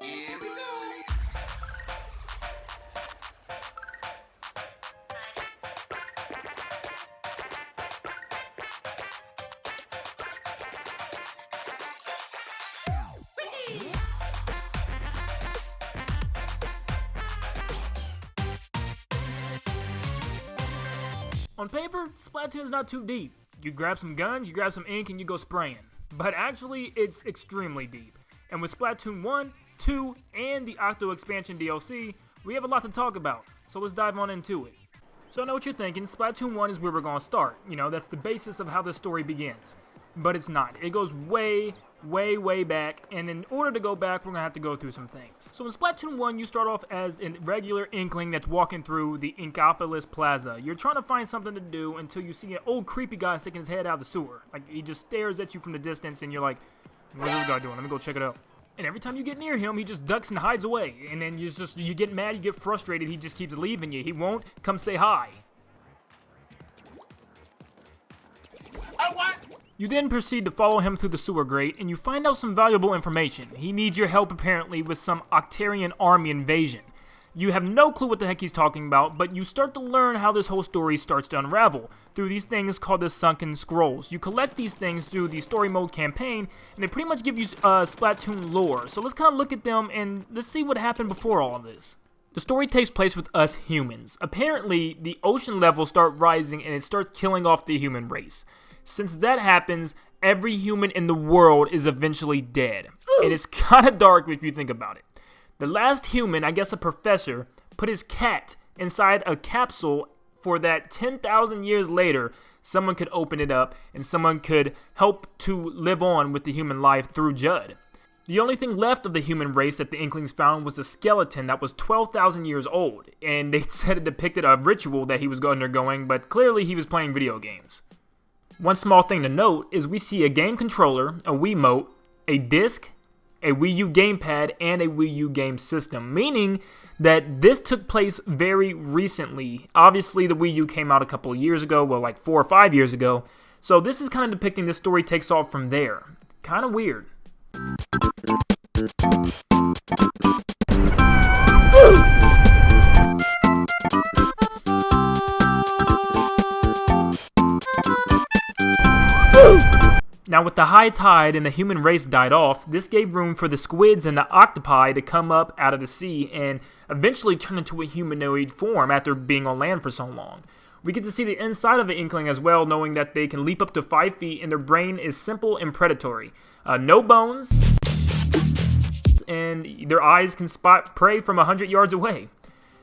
Here we go. On paper, Splatoon's not too deep. You grab some guns, you grab some ink, and you go spraying. But actually, it's extremely deep. And with Splatoon 1, 2, and the Octo Expansion DLC, we have a lot to talk about, so let's dive on into it. So I know what you're thinking, Splatoon 1 is where we're gonna start. You know, that's the basis of how the story begins. But it's not. It goes way back, and in order to go back, we're gonna have to go through some things. So in Splatoon 1, you start off as a regular Inkling that's walking through the Inkopolis Plaza. You're trying to find something to do until you see an old creepy guy sticking his head out of the sewer. Like, he just stares at you from the distance, and you're like, what's this guy doing? Let me go check it out. And every time you get near him, he just ducks and hides away. And then you get mad, you get frustrated, he just keeps leaving you. He won't come say hi. You then proceed to follow him through the sewer grate, and you find out some valuable information. He needs your help apparently with some Octarian army invasion. You have no clue what the heck he's talking about, but you start to learn how this whole story starts to unravel through these things called the Sunken Scrolls. You collect these things through the story mode campaign, and they pretty much give you Splatoon lore. So let's kind of look at them and let's see what happened before all of this. The story takes place with us humans. Apparently, the ocean levels start rising and it starts killing off the human race. Since that happens, every human in the world is eventually dead. It is kind of dark if you think about it. The last human, I guess a professor, put his cat inside a capsule for that 10,000 years later, someone could open it up and someone could help to live on with the human life through Judd. The only thing left of the human race that the Inklings found was a skeleton that was 12,000 years old, and they said it depicted a ritual that he was undergoing, but clearly he was playing video games. One small thing to note is we see a game controller, a Wiimote, a disc, a Wii U gamepad, and a Wii U game system, meaning that this took place very recently. Obviously, the Wii U came out a couple of years ago, well, like 4 or 5 years ago, so this is kind of depicting the story takes off from there. Kind of weird. Now with the high tide and the human race died off, this gave room for the squids and the octopi to come up out of the sea and eventually turn into a humanoid form after being on land for so long. We get to see the inside of the Inkling as well, knowing that they can leap up to 5 feet and their brain is simple and predatory. No bones, and their eyes can spot prey from 100 yards away.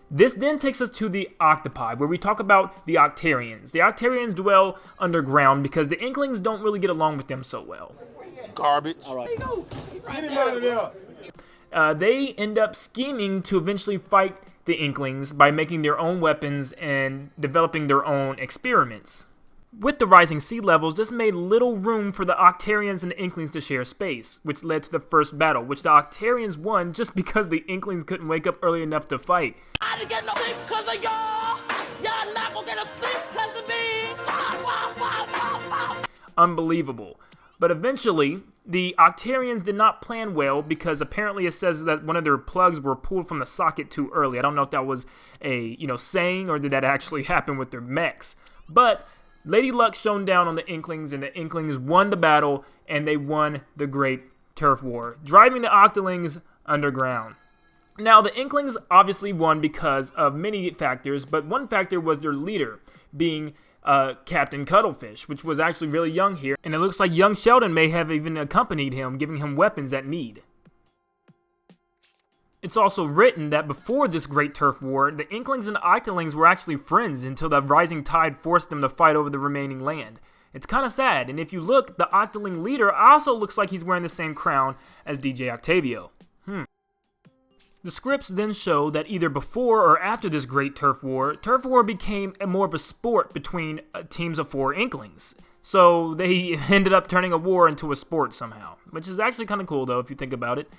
This then takes us to the octopi, where we talk about the Octarians. The Octarians dwell underground because the Inklings don't really get along with them so well. Garbage. All right. Get him out of there. They end up scheming to eventually fight the Inklings by making their own weapons and developing their own experiments. With the rising sea levels, this made little room for the Octarians and the Inklings to share space, which led to the first battle, which the Octarians won just because the Inklings couldn't wake up early enough to fight. I didn't get no sleep because of y'all. Y'all not gonna get a sleep because of me. Unbelievable. But eventually, the Octarians did not plan well because apparently it says that one of their plugs were pulled from the socket too early. I don't know if that was a, saying or did that actually happen with their mechs. But Lady Luck shone down on the Inklings, and the Inklings won the battle, and they won the Great Turf War, driving the Octolings underground. Now, the Inklings obviously won because of many factors, but one factor was their leader, being Captain Cuttlefish, which was actually really young here, and it looks like young Sheldon may have even accompanied him, giving him weapons at need. It's also written that before this Great Turf War, the Inklings and the Octolings were actually friends until the rising tide forced them to fight over the remaining land. It's kind of sad, and if you look, the Octoling leader also looks like he's wearing the same crown as DJ Octavio. The scripts then show that either before or after this Great Turf War became more of a sport between teams of 4 Inklings. So they ended up turning a war into a sport somehow, which is actually kind of cool though if you think about it.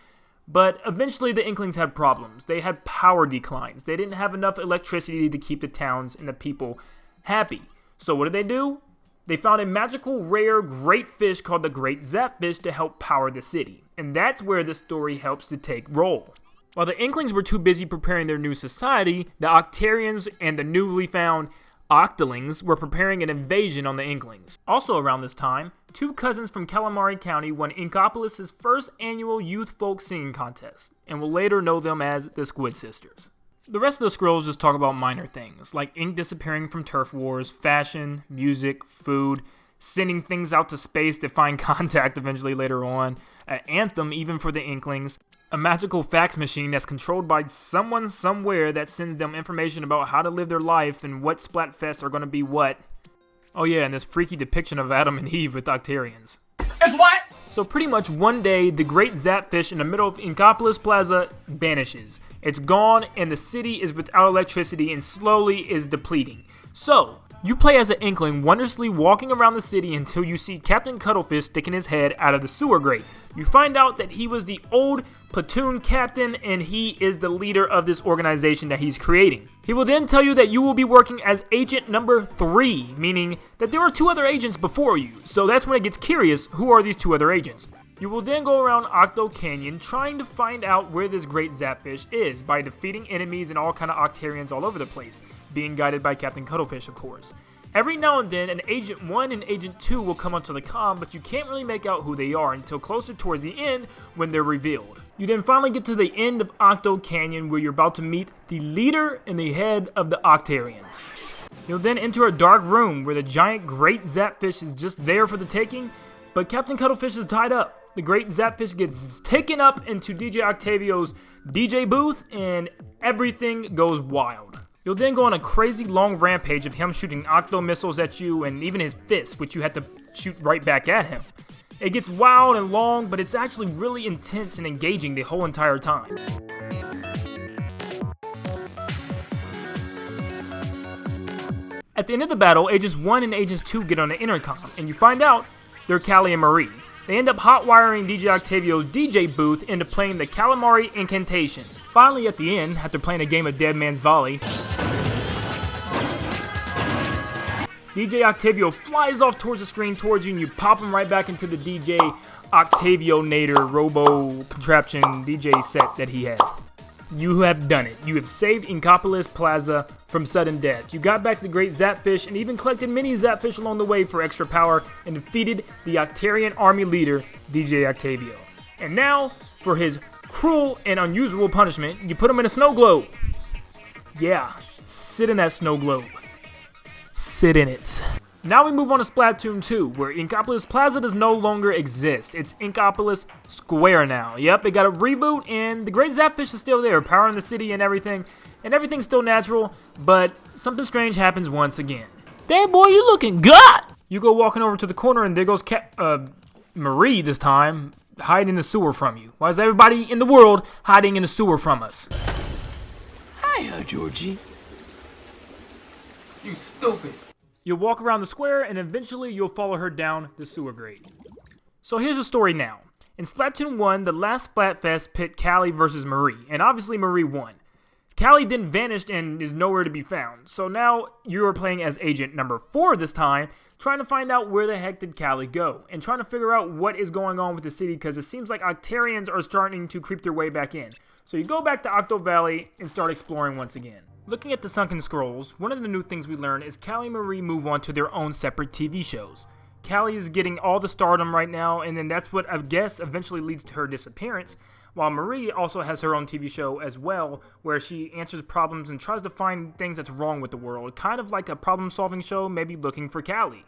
But eventually the Inklings had problems. They had power declines. They didn't have enough electricity to keep the towns and the people happy. So what did they do? They found a magical, rare, great fish called the Great Zapfish to help power the city. And that's where the story helps to take roll. While the Inklings were too busy preparing their new society, the Octarians and the newly found Octolings were preparing an invasion on the Inklings. Also around this time, two cousins from Calamari County won Inkopolis' first annual youth folk singing contest, and will later know them as the Squid Sisters. The rest of the scrolls just talk about minor things, like ink disappearing from turf wars, fashion, music, food, sending things out to space to find contact eventually later on, an anthem even for the Inklings, a magical fax machine that's controlled by someone somewhere that sends them information about how to live their life and what Splatfests are going to be what. Oh yeah, and this freaky depiction of Adam and Eve with Octarians. It's what? So pretty much one day, the Great Zapfish in the middle of Inkopolis Plaza vanishes. It's gone and the city is without electricity and slowly is depleting. So, you play as an Inkling wondrously walking around the city until you see Captain Cuttlefish sticking his head out of the sewer grate. You find out that he was the old platoon captain and he is the leader of this organization that he's creating. He will then tell you that you will be working as agent number 3, meaning that there were 2 other agents before you. So that's when it gets curious, who are these 2 other agents? You will then go around Octo Canyon trying to find out where this Great Zapfish is by defeating enemies and all kind of Octarians all over the place, being guided by Captain Cuttlefish, of course. Every now and then, an Agent 1 and Agent 2 will come onto the comm, but you can't really make out who they are until closer towards the end when they're revealed. You then finally get to the end of Octo Canyon where you're about to meet the leader and the head of the Octarians. You'll then enter a dark room where the giant Great Zapfish is just there for the taking, but Captain Cuttlefish is tied up. The Great Zapfish gets taken up into DJ Octavio's DJ booth and everything goes wild. You'll then go on a crazy long rampage of him shooting octo missiles at you and even his fists, which you have to shoot right back at him. It gets wild and long, but it's actually really intense and engaging the whole entire time. At the end of the battle, Agents 1 and Agents 2 get on the intercom, and you find out they're Callie and Marie. They end up hot-wiring DJ Octavio's DJ booth into playing the Calamari Incantation. Finally, at the end, after playing a game of Dead Man's Volley, DJ Octavio flies off towards the screen towards you, and you pop him right back into the DJ Octavio Nader Robo Contraption DJ set that he has. You have done it. You have saved Inkopolis Plaza from sudden death. You got back the Great Zapfish and even collected many Zapfish along the way for extra power and defeated the Octarian army leader, DJ Octavio. And now, for his cruel and unusual punishment, you put him in a snow globe. Yeah, sit in that snow globe. Sit in it. Now we move on to Splatoon 2, where Inkopolis Plaza does no longer exist. It's Inkopolis Square now. Yep, it got a reboot, and the Great Zapfish is still there, powering the city and everything's still natural, but something strange happens once again. Damn boy, you looking good! You go walking over to the corner, and there goes Marie this time, hiding in the sewer from you. Why is everybody in the world hiding in the sewer from us? Hiya, Georgie. You stupid. You'll walk around the square, and eventually you'll follow her down the sewer grate. So here's the story now. In Splatoon 1, the last Splatfest pit Callie versus Marie, and obviously Marie won. Callie then vanished and is nowhere to be found, so now you are playing as Agent number 4 this time, trying to find out where the heck did Callie go, and trying to figure out what is going on with the city because it seems like Octarians are starting to creep their way back in. So you go back to Octo Valley and start exploring once again. Looking at the Sunken Scrolls, one of the new things we learn is Callie and Marie move on to their own separate TV shows. Callie is getting all the stardom right now, and then that's what I guess eventually leads to her disappearance, while Marie also has her own TV show as well, where she answers problems and tries to find things that's wrong with the world, kind of like a problem-solving show, maybe looking for Callie.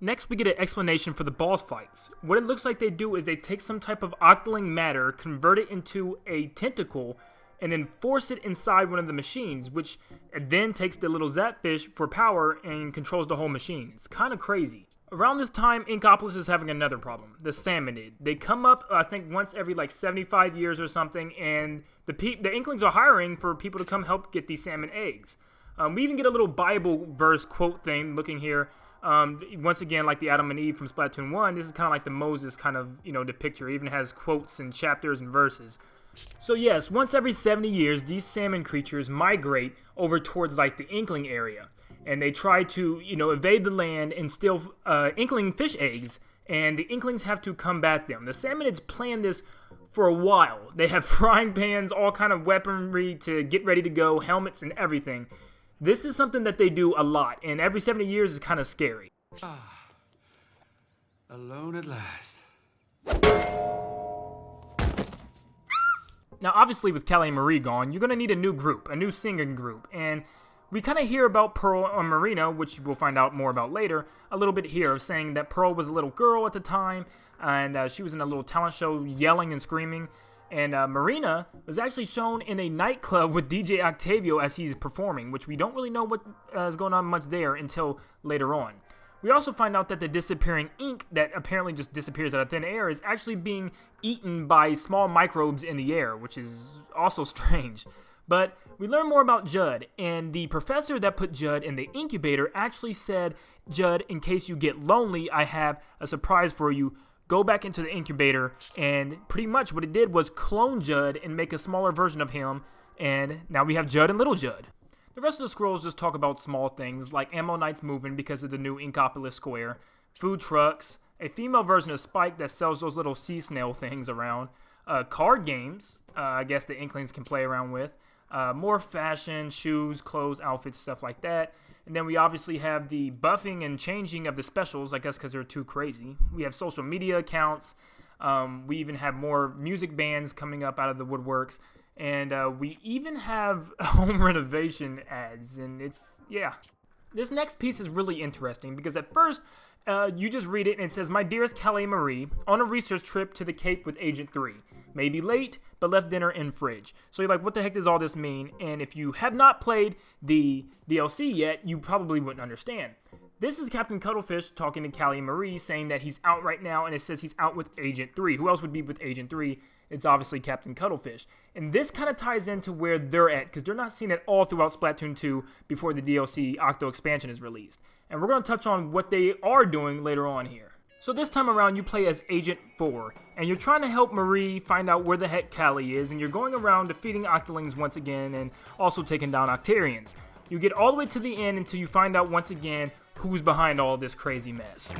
Next, we get an explanation for the boss fights. What it looks like they do is they take some type of octoling matter, convert it into a tentacle, and then force it inside one of the machines, which then takes the little Zapfish for power and controls the whole machine. It's kind of crazy. Around this time, Inkopolis is having another problem, the Salmonid. They come up, I think, once every like 75 years or something, and the Inklings are hiring for people to come help get these salmon eggs. We even get a little Bible verse quote thing looking here. Once again, like the Adam and Eve from Splatoon 1, this is kind of like the Moses kind of, the picture. It even has quotes and chapters and verses. So yes, once every 70 years, these salmon creatures migrate over towards like the Inkling area. and they try to, evade the land and steal Inkling fish eggs, and the Inklings have to combat them. The Salmonids plan this for a while. They have frying pans, all kind of weaponry to get ready to go, helmets and everything. This is something that they do a lot, and every 70 years is kind of scary. Alone at last. Now, obviously, with Callie and Marie gone, you're going to need a new group, a new singing group, and we kind of hear about Pearl and Marina, which we'll find out more about later, a little bit here, saying that Pearl was a little girl at the time, and she was in a little talent show yelling and screaming, and Marina was actually shown in a nightclub with DJ Octavio as he's performing, which we don't really know what is going on much there until later on. We also find out that the disappearing ink that apparently just disappears out of thin air is actually being eaten by small microbes in the air, which is also strange. But we learn more about Judd, and the professor that put Judd in the incubator actually said, Judd, in case you get lonely, I have a surprise for you. Go back into the incubator, and pretty much what it did was clone Judd and make a smaller version of him, and now we have Judd and Little Judd. The rest of the scrolls just talk about small things like Ammo Knight's moving because of the new Inkopolis Square, food trucks, a female version of Spike that sells those little sea snail things around, card games, I guess the Inklings can play around with, more fashion, shoes, clothes, outfits, stuff like that. And then we obviously have the buffing and changing of the specials, I guess because they're too crazy. We have social media accounts. We even have more music bands coming up out of the woodworks. And we even have home renovation ads. And yeah. This next piece is really interesting because at first, you just read it and it says, My dearest Callie Marie, on a research trip to the Cape with Agent 3. May be late, but left dinner in fridge. So you're like, what the heck does all this mean? And if you have not played the DLC yet, you probably wouldn't understand. This is Captain Cuttlefish talking to Callie and Marie, saying that he's out right now, and it says he's out with Agent 3. Who else would be with Agent 3? It's obviously Captain Cuttlefish. And this kind of ties into where they're at, because they're not seen at all throughout Splatoon 2 before the DLC Octo Expansion is released. And we're going to touch on what they are doing later on here. So this time around, you play as Agent 4, and you're trying to help Marie find out where the heck Callie is, and you're going around defeating Octolings once again, and also taking down Octarians. You get all the way to the end until you find out once again who's behind all this crazy mess.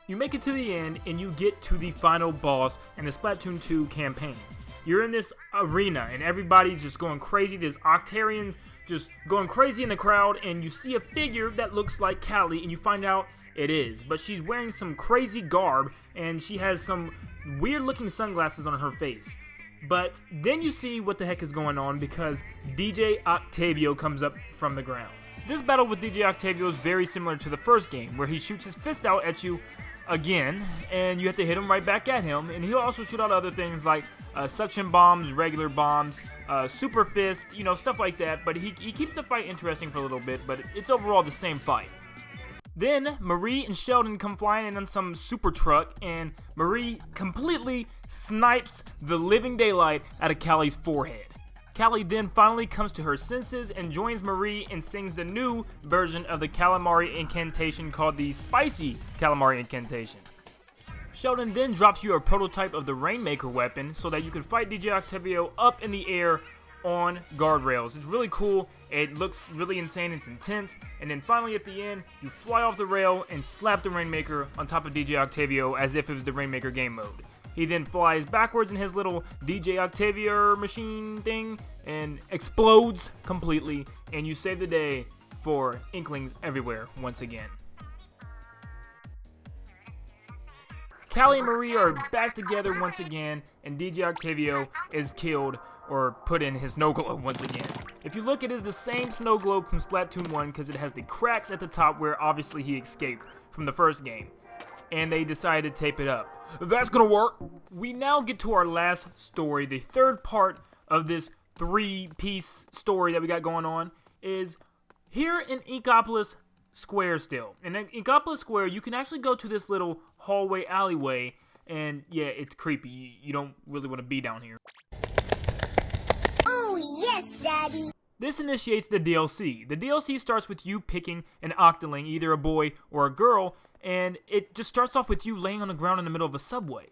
You make it to the end, and you get to the final boss in the Splatoon 2 campaign. You're in this arena, and everybody's just going crazy. There's Octarians just going crazy in the crowd, and you see a figure that looks like Callie, and you find out it is. But she's wearing some crazy garb, and she has some weird-looking sunglasses on her face. But then you see what the heck is going on, because DJ Octavio comes up from the ground. This battle with DJ Octavio is very similar to the first game, where he shoots his fist out at you again, and you have to hit him right back at him, and he'll also shoot out other things like suction bombs, regular bombs, super fist, stuff like that, but he keeps the fight interesting for a little bit, but it's overall the same fight. Then Marie and Sheldon come flying in on some super truck, and Marie completely snipes the living daylight out of Callie's forehead. Callie then finally comes to her senses and joins Marie and sings the new version of the calamari incantation called the Spicy Calamari Incantation. Sheldon then drops you a prototype of the Rainmaker weapon so that you can fight DJ Octavio up in the air on guardrails. It's really cool, it looks really insane, it's intense, and then finally at the end, you fly off the rail and slap the Rainmaker on top of DJ Octavio as if it was the Rainmaker game mode. He then flies backwards in his little DJ Octavio machine thing and explodes completely, and you save the day for Inklings everywhere once again. Callie and Marie are back together once again, and DJ Octavio is killed or put in his snow globe once again. If you look, it is the same snow globe from Splatoon 1 because it has the cracks at the top where obviously he escaped from the first game. And they decided to tape it up. That's gonna work! We now get to our last story. The third part of this three-piece story that we got going on is here in Inkopolis Square still. In Inkopolis Square, you can actually go to this little hallway alleyway and yeah, it's creepy. You don't really want to be down here. Oh, yes, Daddy. This initiates the DLC. The DLC starts with you picking an Octoling, either a boy or a girl, and it just starts off with you laying on the ground in the middle of a subway.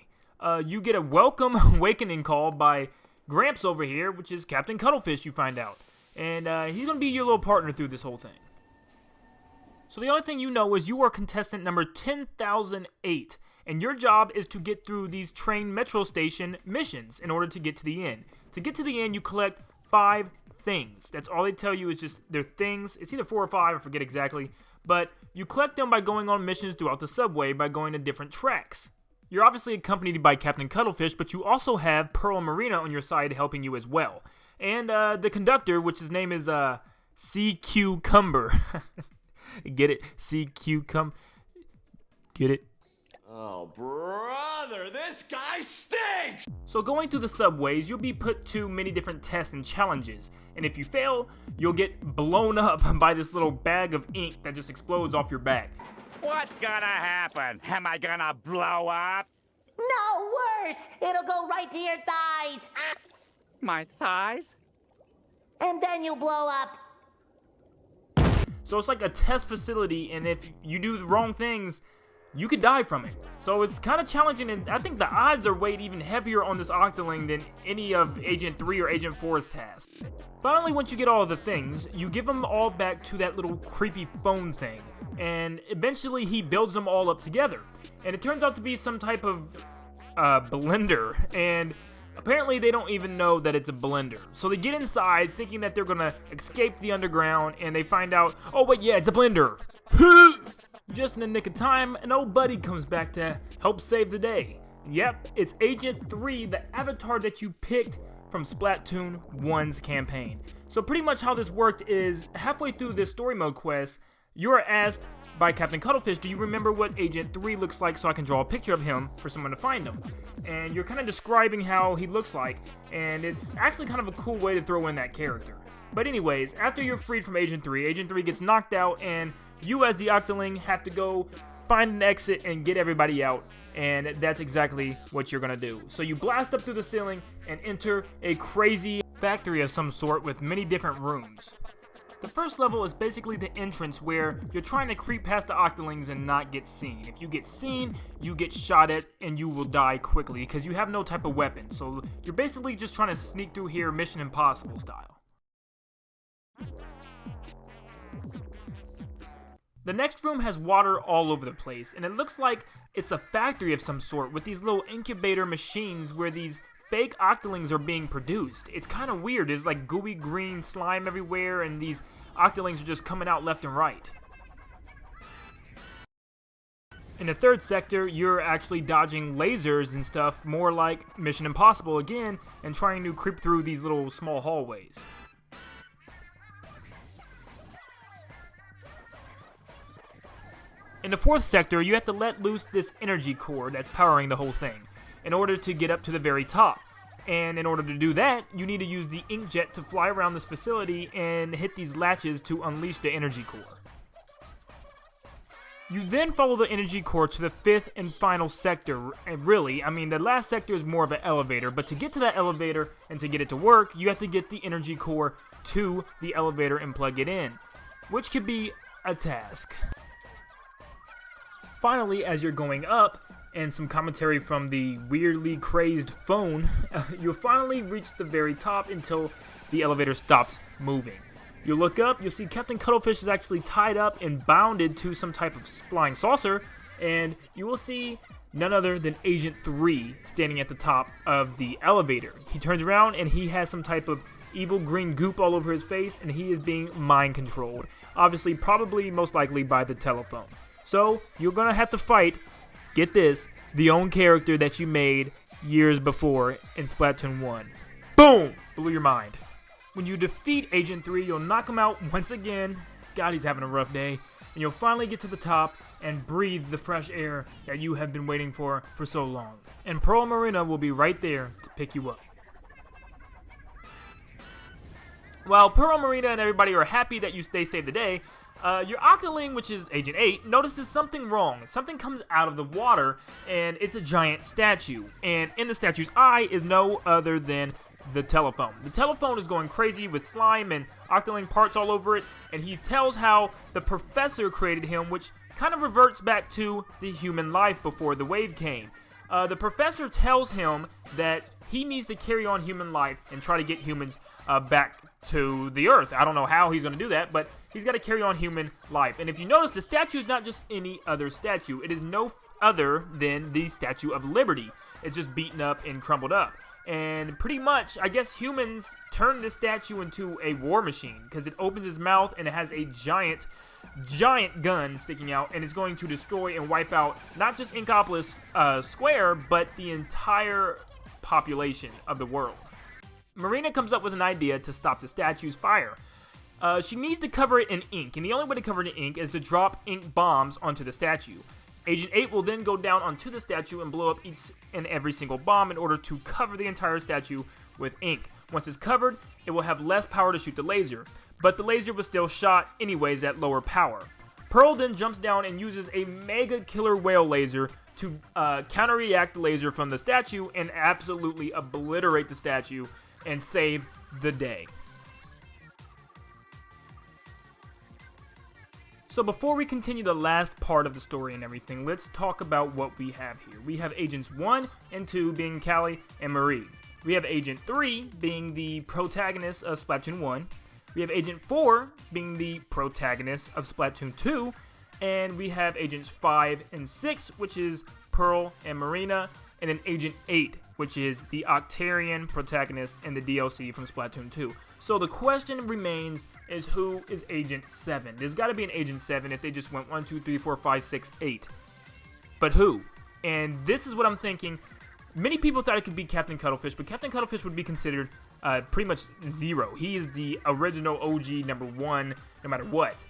You get a welcome awakening call by Gramps over here, which is Captain Cuttlefish, you find out. And he's going to be your little partner through this whole thing. So the only thing you know is you are contestant number 10,008, and your job is to get through these train metro station missions in order to get to the end. To get to the end, you collect 5 things. That's all they tell you is just they're things. It's either 4 or 5, I forget exactly. But you collect them by going on missions throughout the subway by going to different tracks. You're obviously accompanied by Captain Cuttlefish, but you also have Pearl and Marina on your side helping you as well. And the conductor, which his name is CQ Cumber. Get it? CQ Cum. Get it? Oh, brother, this guy stinks! So going through the subways, you'll be put to many different tests and challenges. And if you fail, you'll get blown up by this little bag of ink that just explodes off your back. What's gonna happen? Am I gonna blow up? No, worse. It'll go right to your thighs. My thighs? And then you blow up. So it's like a test facility, and if you do the wrong things, you could die from it. So it's kind of challenging, and I think the odds are weighed even heavier on this Octoling than any of Agent 3 or Agent 4's tasks. Finally, once you get all of the things, you give them all back to that little creepy phone thing, and eventually he builds them all up together. And it turns out to be some type of blender, and apparently they don't even know that it's a blender. So they get inside thinking that they're gonna escape the underground, and they find out, oh wait, yeah, it's a blender. Just in the nick of time, an old buddy comes back to help save the day. Yep, it's Agent 3, the avatar that you picked from Splatoon 1's campaign. So pretty much how this worked is, halfway through this story mode quest, you are asked by Captain Cuttlefish, do you remember what Agent 3 looks like so I can draw a picture of him for someone to find him? And you're kind of describing how he looks like, and it's actually kind of a cool way to throw in that character. But anyways, after you're freed from Agent 3 gets knocked out, and you as the Octoling have to go find an exit and get everybody out, and that's exactly what you're gonna do. So you blast up through the ceiling and enter a crazy factory of some sort with many different rooms. The first level is basically the entrance where you're trying to creep past the Octolings and not get seen. If you get seen, you get shot at and you will die quickly because you have no type of weapon. So you're basically just trying to sneak through here Mission Impossible style. The next room has water all over the place, and it looks like it's a factory of some sort with these little incubator machines where these fake Octolings are being produced. It's kind of weird. There's like gooey green slime everywhere, and these Octolings are just coming out left and right. In the third sector, you're actually dodging lasers and stuff, more like Mission Impossible again, and trying to creep through these little small hallways. In the fourth sector, you have to let loose this energy core that's powering the whole thing in order to get up to the very top. And in order to do that, you need to use the inkjet to fly around this facility and hit these latches to unleash the energy core. You then follow the energy core to the fifth and final sector, and really, I mean, the last sector is more of an elevator, but to get to that elevator and to get it to work, you have to get the energy core to the elevator and plug it in, which could be a task. Finally, as you're going up, and some commentary from the weirdly crazed phone, you'll finally reach the very top until the elevator stops moving. You look up, you'll see Captain Cuttlefish is actually tied up and bounded to some type of flying saucer, and you will see none other than Agent 3 standing at the top of the elevator. He turns around and he has some type of evil green goop all over his face, and he is being mind controlled. Obviously, probably, most likely by the telephone. So, you're gonna have to fight, get this, the own character that you made years before in Splatoon 1. Boom! Blew your mind. When you defeat Agent 3, you'll knock him out once again. God, he's having a rough day. And you'll finally get to the top and breathe the fresh air that you have been waiting for so long. And Pearl and Marina will be right there to pick you up. While Pearl, Marina, and everybody are happy that they saved the day, Your Octoling, which is Agent 8, notices something wrong. Something comes out of the water, and it's a giant statue. And in the statue's eye is no other than the telephone. The telephone is going crazy with slime and Octoling parts all over it, and he tells how the professor created him, which kind of reverts back to the human life before the wave came. The professor tells him that he needs to carry on human life and try to get humans back to the Earth. I don't know how he's going to do that, but he's got to carry on human life. And if you notice, the statue is not just any other statue. It is no other than the Statue of Liberty. It's just beaten up and crumbled up. And pretty much, I guess humans turned this statue into a war machine because it opens its mouth and it has a giant gun sticking out, and it's going to destroy and wipe out not just Inkopolis Square, but the entire population of the world. Marina comes up with an idea to stop the statue's fire. She needs to cover it in ink, and the only way to cover it in ink is to drop ink bombs onto the statue. Agent 8 will then go down onto the statue and blow up each and every single bomb in order to cover the entire statue with ink. Once it's covered, it will have less power to shoot the laser, but the laser was still shot anyways at lower power. Pearl then jumps down and uses a mega killer whale laser to counter-react the laser from the statue and absolutely obliterate the statue and save the day. So before we continue the last part of the story and everything, let's talk about what we have here. We have Agents 1 and 2 being Callie and Marie. We have Agent 3 being the protagonist of Splatoon 1. We have Agent 4 being the protagonist of Splatoon 2. And we have Agents 5 and 6, which is Pearl and Marina. And then Agent 8, which is the Octarian protagonist in the DLC from Splatoon 2. So the question remains is who is Agent 7? There's got to be an Agent 7 if they just went 1, 2, 3, 4, 5, 6, 8. But who? And this is what I'm thinking. Many people thought it could be Captain Cuttlefish, but Captain Cuttlefish would be considered pretty much zero. He is the original OG number 1 no matter what.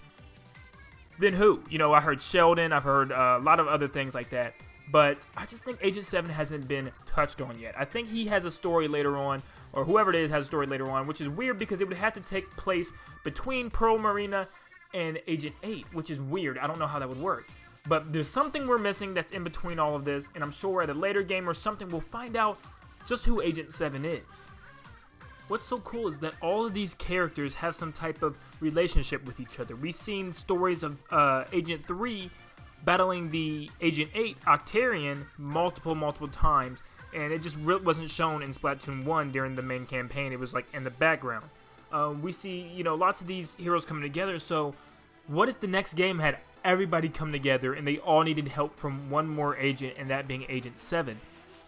Then who? You know, I heard Sheldon. I've heard a lot of other things like that. But I just think Agent 7 hasn't been touched on yet. I think he has a story later on, or whoever it is has a story later on, which is weird because it would have to take place between Pearl, Marina, and Agent 8, which is weird. I don't know how that would work. But there's something we're missing that's in between all of this, and I'm sure at a later game or something we'll find out just who Agent 7 is. What's so cool is that all of these characters have some type of relationship with each other. We've seen stories of Agent 3 battling the Agent 8 Octarian multiple times, and it just wasn't shown in Splatoon 1 during the main campaign. It was like in the background. We see, you know, lots of these heroes coming together, so what if the next game had everybody come together and they all needed help from one more agent, and that being Agent 7?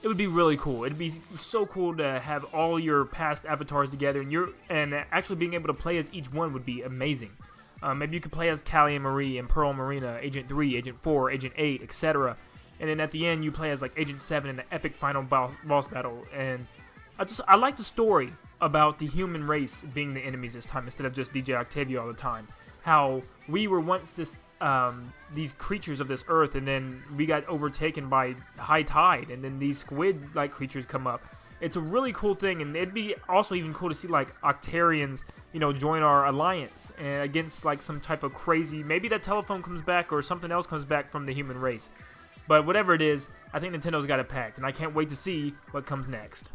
It would be really cool. It'd be so cool to have all your past avatars together, and actually being able to play as each one would be amazing. Maybe you could play as Callie and Marie and Pearl and Marina, Agent 3, Agent 4, Agent 8, etc. And then at the end, you play as like Agent 7 in the epic final boss battle. And I like the story about the human race being the enemies this time instead of just DJ Octavio all the time. How we were once these creatures of this earth, and then we got overtaken by high tide, and then these squid-like creatures come up. It's a really cool thing, and it'd be also even cool to see like Octarians, you know, join our alliance and against like some type of crazy, maybe that telephone comes back or something else comes back from the human race. But whatever it is, I think Nintendo's got it packed, and I can't wait to see what comes next.